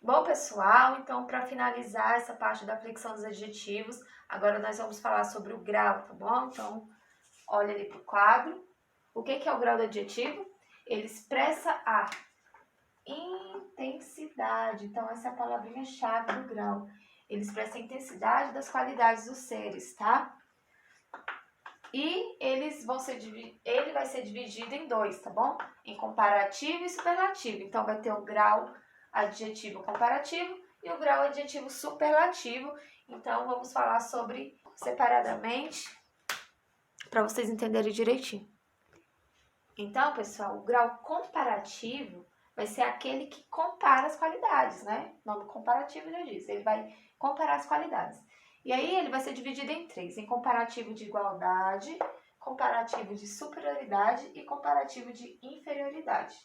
Bom, pessoal, então para finalizar essa parte da flexão dos adjetivos, agora nós vamos falar sobre o grau, tá bom? Então, olha ali para o quadro. O que é o grau do adjetivo? Ele expressa a intensidade. Então, essa é a palavrinha-chave do grau. Ele expressa a intensidade das qualidades dos seres, tá? E ele vai ser dividido em dois, tá bom? Em comparativo e superlativo. Então, vai ter o grau adjetivo comparativo e o grau adjetivo superlativo. Então, vamos falar sobre separadamente para vocês entenderem direitinho. Então, pessoal, o grau comparativo vai ser aquele que compara as qualidades, né? O nome comparativo já diz, ele vai comparar as qualidades. E aí ele vai ser dividido em três, em comparativo de igualdade, comparativo de superioridade e comparativo de inferioridade.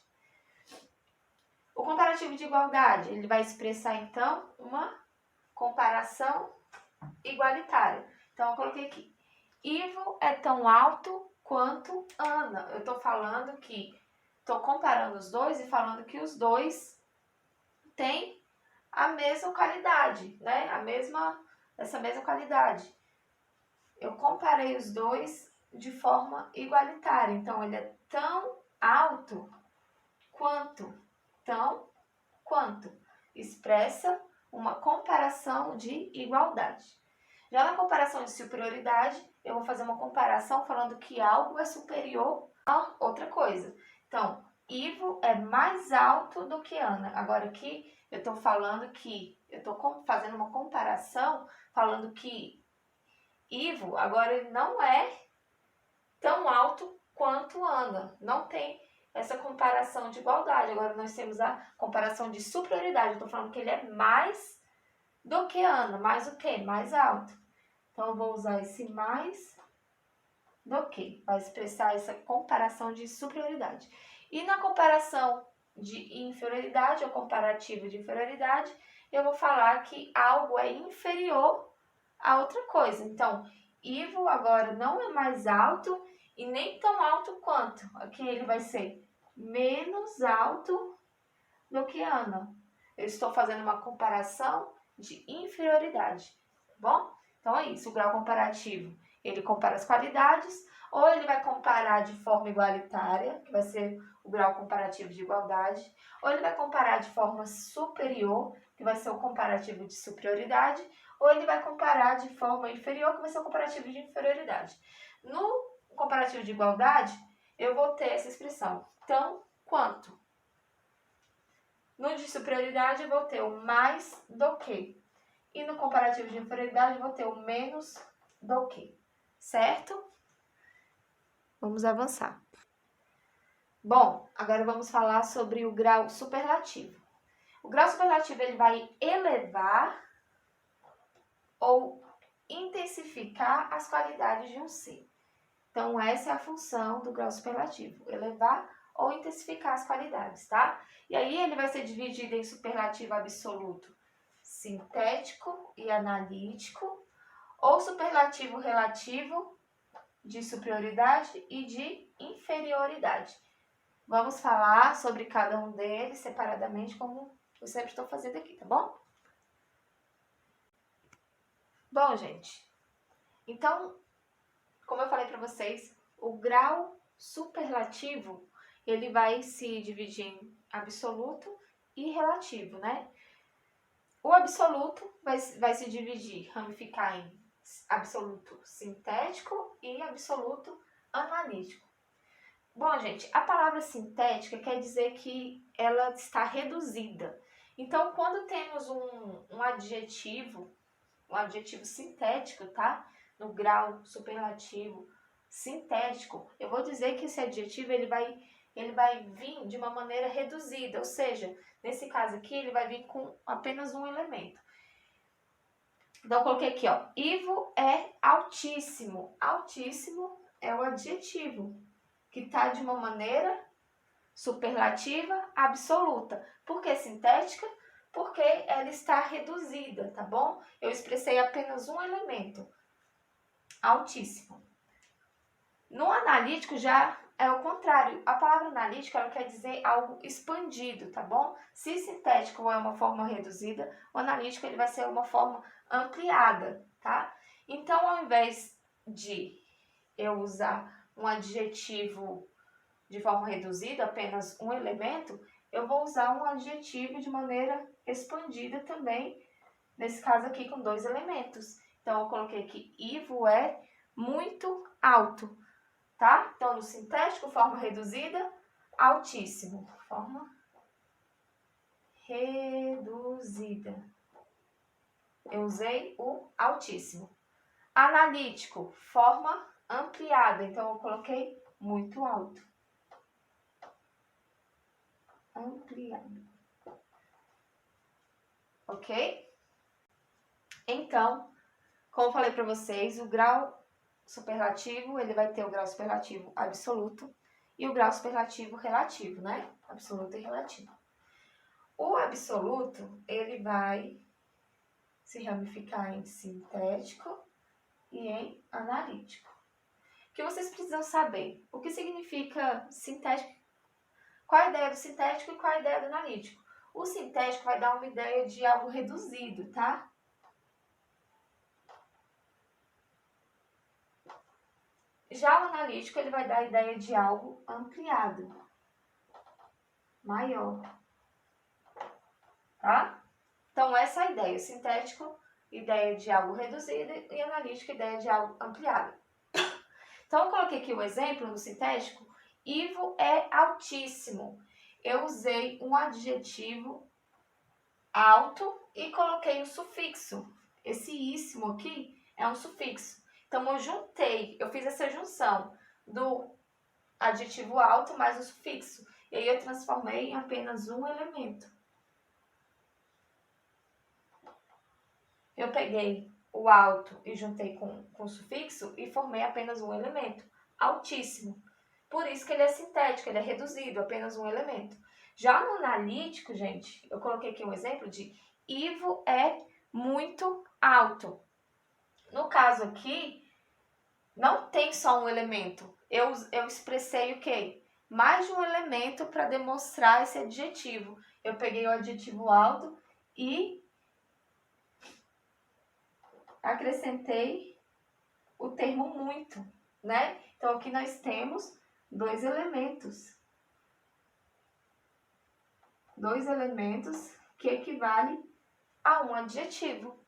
O comparativo de igualdade, ele vai expressar, então, uma comparação igualitária. Então, eu coloquei aqui, Ivo é tão alto quanto Ana. Eu estou falando que, estou comparando os dois e falando que os dois têm a mesma qualidade, né? Essa mesma qualidade. Eu comparei os dois de forma igualitária. Então, ele é tão alto quanto. Expressa uma comparação de igualdade. Já na comparação de superioridade, eu vou fazer uma comparação falando que algo é superior a outra coisa. Então, Ivo é mais alto do que Ana. Agora aqui eu estou falando que, eu estou fazendo uma comparação falando que Ivo agora ele não é tão alto quanto Ana. Não tem essa comparação de igualdade. Agora nós temos a comparação de superioridade. Eu estou falando que ele é mais do que Ana. Mais o quê? Mais alto. Então, eu vou usar esse mais do que para expressar essa comparação de superioridade. E na comparação de inferioridade, ou comparativo de inferioridade, eu vou falar que algo é inferior a outra coisa. Então, Ivo agora não é mais alto e nem tão alto quanto. Aqui ele vai ser menos alto do que Ana. Eu estou fazendo uma comparação de inferioridade, tá bom? Então é isso, o grau comparativo, ele compara as qualidades, ou ele vai comparar de forma igualitária, que vai ser o grau comparativo de igualdade, ou ele vai comparar de forma superior, que vai ser o comparativo de superioridade, ou ele vai comparar de forma inferior, que vai ser o comparativo de inferioridade. No comparativo de igualdade, eu vou ter essa expressão, tão quanto. No de superioridade, eu vou ter o mais do que. E no comparativo de inferioridade, eu vou ter o menos do que. Certo? Vamos avançar. Bom, agora vamos falar sobre o grau superlativo. O grau superlativo ele vai elevar ou intensificar as qualidades de um ser. Então, essa é a função do grau superlativo, elevar ou intensificar as qualidades, tá? E aí ele vai ser dividido em superlativo absoluto, sintético e analítico, ou superlativo relativo de superioridade e de inferioridade. Vamos falar sobre cada um deles separadamente, como eu sempre estou fazendo aqui, tá bom? Bom, gente, então, como eu falei para vocês, o grau superlativo, ele vai se dividir em absoluto e relativo, né? O absoluto vai se dividir, ramificar em absoluto sintético e absoluto analítico. Bom, gente, a palavra sintética quer dizer que ela está reduzida. Então, quando temos um adjetivo sintético, tá? No grau superlativo sintético, eu vou dizer que esse adjetivo ele vai vir de uma maneira reduzida, ou seja, nesse caso aqui ele vai vir com apenas um elemento. Então, eu coloquei aqui, ó, Ivo é altíssimo. Altíssimo é o adjetivo que está de uma maneira superlativa absoluta. Por que sintética? Porque ela está reduzida, tá bom? Eu expressei apenas um elemento, altíssimo. No analítico já é o contrário. A palavra analítico, ela quer dizer algo expandido, tá bom? Se sintético é uma forma reduzida, o analítico ele vai ser uma forma ampliada, tá? Então, ao invés de eu usar um adjetivo de forma reduzida, apenas um elemento, eu vou usar um adjetivo de maneira expandida também, nesse caso aqui com 2 elementos. Então, eu coloquei aqui, Ivo é muito alto, tá? Então, no sintético, forma reduzida, altíssimo. Forma reduzida. Eu usei o altíssimo. Analítico, forma ampliada. Então, eu coloquei muito alto. Ampliado. Ok? Então, como eu falei para vocês, o grau superlativo, ele vai ter o grau superlativo absoluto e o grau superlativo relativo, né? Absoluto e relativo. O absoluto, ele vai se ramificar em sintético e em analítico. O que vocês precisam saber? O que significa sintético? Qual a ideia do sintético e qual a ideia do analítico? O sintético vai dar uma ideia de algo reduzido, tá? Já o analítico, ele vai dar a ideia de algo ampliado, maior, tá? Então, essa é a ideia. Sintético, ideia de algo reduzido e analítico, ideia de algo ampliado. Então, eu coloquei aqui o exemplo no sintético. Ivo é altíssimo. Eu usei um adjetivo alto e coloquei um sufixo. Esse íssimo aqui é um sufixo. Então, eu fiz essa junção do adjetivo alto mais o sufixo. E aí eu transformei em apenas um elemento. Eu peguei o alto e juntei com o sufixo e formei apenas um elemento, altíssimo. Por isso que ele é sintético, ele é reduzido, apenas um elemento. Já no analítico, gente, eu coloquei aqui um exemplo de Ivo é muito alto. No caso aqui, não tem só um elemento. Eu expressei o quê? Mais de um elemento para demonstrar esse adjetivo. Eu peguei o adjetivo alto e acrescentei o termo muito, né? Então, aqui nós temos 2 elementos. 2 elementos que equivalem a um adjetivo.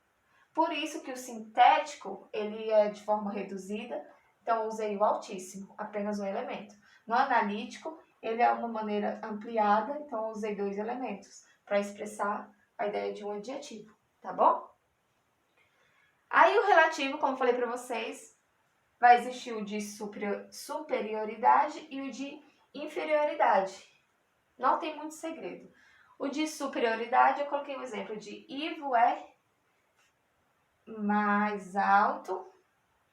Por isso que o sintético, ele é de forma reduzida, então eu usei o altíssimo, apenas um elemento. No analítico, ele é uma maneira ampliada, então eu usei 2 elementos para expressar a ideia de um adjetivo, tá bom? Aí o relativo, como eu falei para vocês, vai existir o de superioridade e o de inferioridade. Não tem muito segredo. O de superioridade, eu coloquei o exemplo de Ivo é mais alto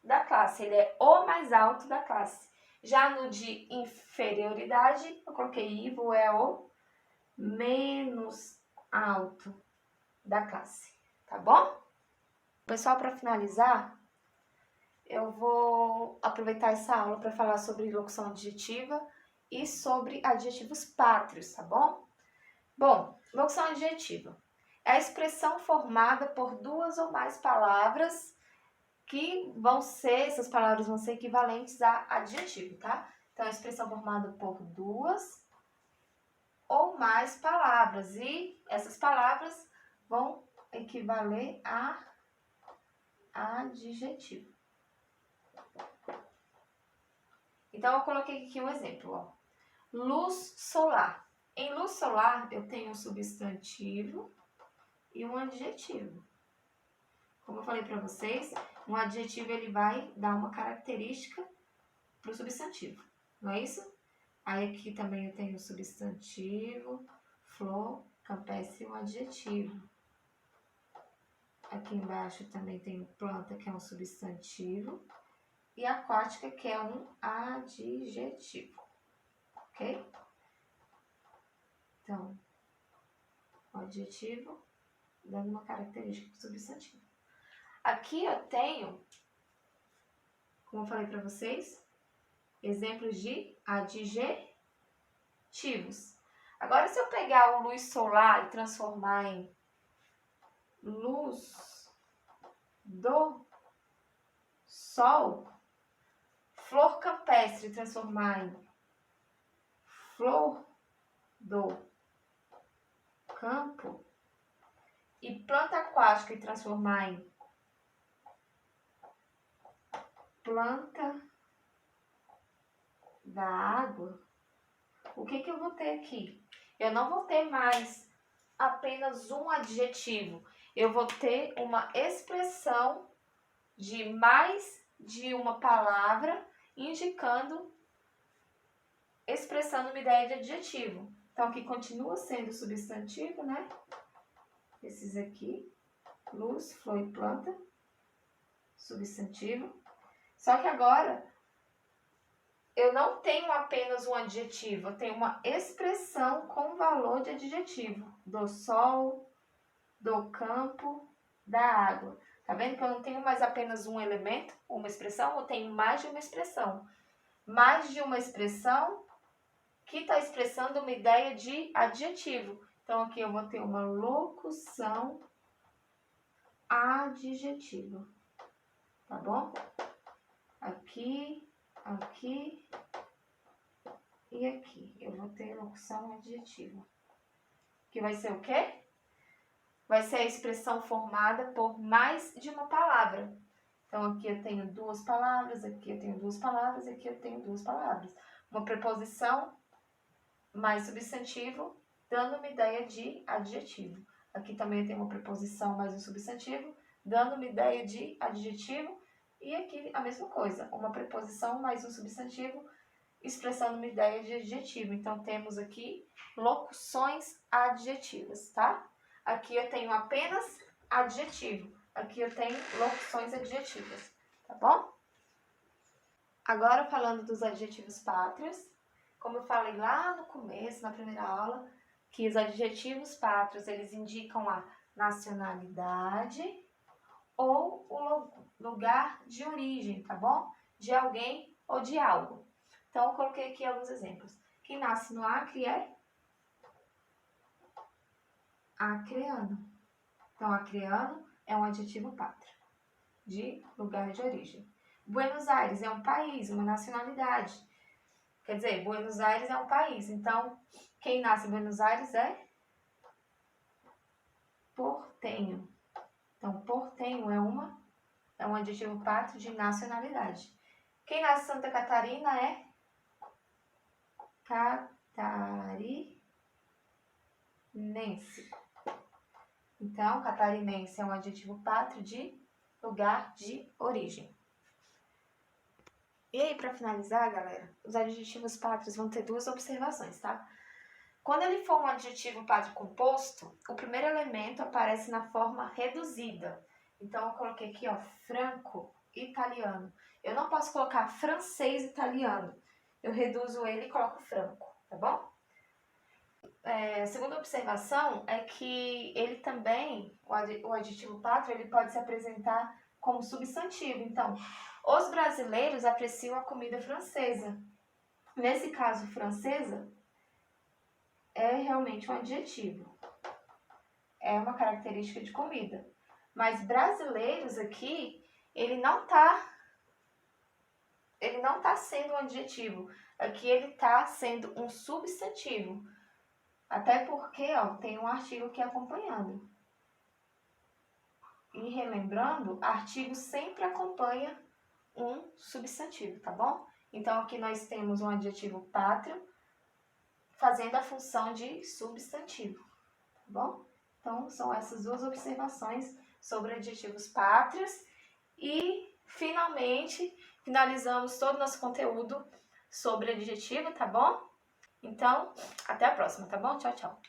da classe. Ele é o mais alto da classe. Já no de inferioridade, eu coloquei Ivo é o menos alto da classe. Tá bom? Pessoal, para finalizar, eu vou aproveitar essa aula para falar sobre locução adjetiva e sobre adjetivos pátrios, tá bom? Bom, locução adjetiva é a expressão formada por 2 ou mais palavras que essas palavras vão ser equivalentes a adjetivo, tá? Então, é a expressão formada por 2 ou mais palavras e essas palavras vão equivaler a adjetivo. Então, eu coloquei aqui um exemplo, ó. Luz solar. Em luz solar, eu tenho um substantivo e um adjetivo. Como eu falei para vocês, um adjetivo ele vai dar uma característica para o substantivo, não é isso? Aí aqui também eu tenho o substantivo, flor, campestre e um adjetivo. Aqui embaixo também tenho planta, que é um substantivo, e aquática, que é um adjetivo, ok? Então, o adjetivo dando uma característica do substantivo. Aqui eu tenho, como eu falei para vocês, Exemplos de adjetivos. Agora, se eu pegar o luz solar e transformar em luz do sol, flor campestre transformar em flor do campo, e planta aquática e transformar em planta da água, o que eu vou ter aqui? Eu não vou ter mais apenas um adjetivo, eu vou ter uma expressão de mais de uma palavra indicando, expressando uma ideia de adjetivo. Então, aqui continua sendo substantivo, né? Esses aqui, luz, flor e planta, substantivo. Só que agora, eu não tenho apenas um adjetivo, eu tenho uma expressão com valor de adjetivo. Do sol, do campo, da água. Tá vendo que eu não tenho mais apenas um elemento, uma expressão, eu tenho mais de uma expressão. Mais de uma expressão que está expressando uma ideia de adjetivo. Então, aqui eu vou ter uma locução adjetiva. Tá bom? Aqui, aqui e aqui. Eu vou ter locução adjetiva. Que vai ser o quê? Vai ser a expressão formada por mais de uma palavra. Então, aqui eu tenho duas palavras, aqui eu tenho duas palavras, aqui eu tenho duas palavras. Uma preposição mais substantivo, dando uma ideia de adjetivo. Aqui também eu tenho uma preposição mais um substantivo, dando uma ideia de adjetivo. E aqui a mesma coisa, uma preposição mais um substantivo, expressando uma ideia de adjetivo. Então, temos aqui locuções adjetivas, tá? Aqui eu tenho apenas adjetivo. Aqui eu tenho locuções adjetivas, tá bom? Agora, falando dos adjetivos pátrios, como eu falei lá no começo, na primeira aula, que os adjetivos pátrios, eles indicam a nacionalidade ou o lugar de origem, tá bom? De alguém ou de algo. Então, eu coloquei aqui alguns exemplos. Quem nasce no Acre é acreano. Então, acreano é um adjetivo pátrio, de lugar de origem. Buenos Aires é um país, uma nacionalidade. Quer dizer, Buenos Aires é um país. Então, quem nasce em Buenos Aires é portenho. Então, portenho é um adjetivo pátrio de nacionalidade. Quem nasce em Santa Catarina é catarinense. Então, catarinense é um adjetivo pátrio de lugar de origem. E aí, para finalizar, galera, os adjetivos pátrios vão ter duas observações, tá? Quando ele for um adjetivo pátrio composto, o primeiro elemento aparece na forma reduzida. Então, eu coloquei aqui, ó, franco-italiano. Eu não posso colocar francês-italiano. Eu reduzo ele e coloco franco, tá bom? A segunda observação é que ele também, o adjetivo pátrio, ele pode se apresentar como substantivo. Então, os brasileiros apreciam a comida francesa. Nesse caso, francesa é realmente um adjetivo. É uma característica de comida. Mas brasileiros aqui, ele não tá sendo um adjetivo. Aqui ele está sendo um substantivo. Até porque, ó, tem um artigo aqui acompanhando. E relembrando, artigo sempre acompanha um substantivo, tá bom? Então, aqui nós temos um adjetivo pátrio fazendo a função de substantivo, tá bom? Então, são essas duas observações sobre adjetivos pátrios. E, finalmente, finalizamos todo o nosso conteúdo sobre adjetivo, tá bom? Então, até a próxima, tá bom? Tchau, tchau.